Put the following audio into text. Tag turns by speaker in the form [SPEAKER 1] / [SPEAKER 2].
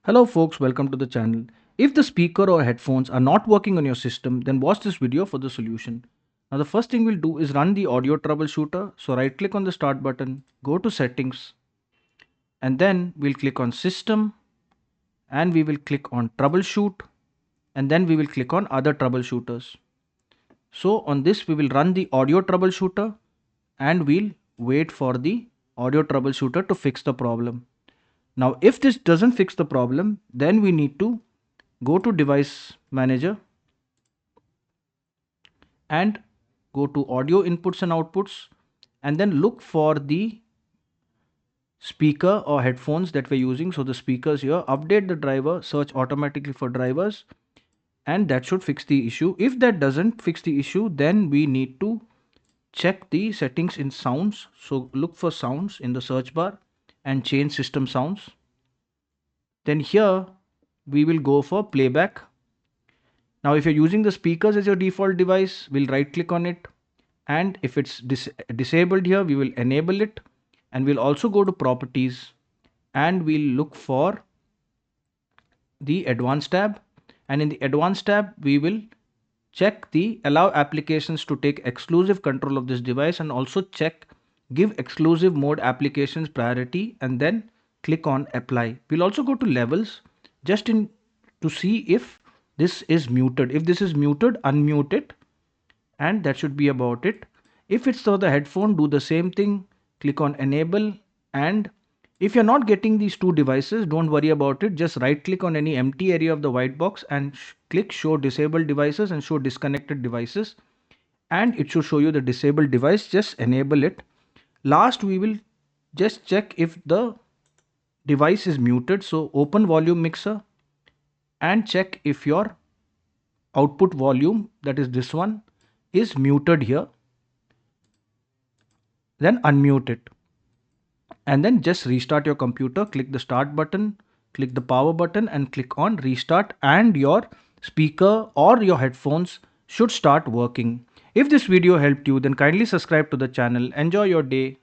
[SPEAKER 1] Hello folks, welcome to the channel. If the speaker or headphones are not working on your system, then watch this video for the solution. Now the first thing we'll do is run the audio troubleshooter. So right click on the start button, go to settings, and then we'll click on system, and we will click on troubleshoot, and then we will click on other troubleshooters. So on this we will run the audio troubleshooter, and we'll wait for the audio troubleshooter to fix the problem. Now if this doesn't fix the problem, then we need to go to device manager and go to audio inputs and outputs, and then look for the speaker or headphones that we're using. So the speakers here, update the driver, search automatically for drivers, and that should fix the issue. If that doesn't fix the issue, then we need to check the settings in sounds. So look for sounds in the search bar and change system sounds. Then here we will go for playback. Now if you're using the speakers as your default device, we'll right click on it, and if it's disabled here, we will enable it, and we'll also go to properties, and we'll look for the advanced tab, and in the advanced tab we will check the allow applications to take exclusive control of this device, and also check give exclusive mode applications priority, and then click on apply. We'll also go to levels just in to see if this is muted. If this is muted, unmute it, and that should be about it. If it's for the headphone, do the same thing, click on enable, and if you're not getting these two devices, don't worry about it, just right click on any empty area of the white box and click show disabled devices and show disconnected devices, and it should show you the disabled device. Just enable it. Last, we will just check if the device is muted, so open volume mixer and check if your output volume, that is this one, is muted here. Then unmute it, and then just restart your computer. Click the start button, click the power button, and click on restart, and your speaker or your headphones should start working. If this video helped you, then kindly subscribe to the channel. Enjoy your day.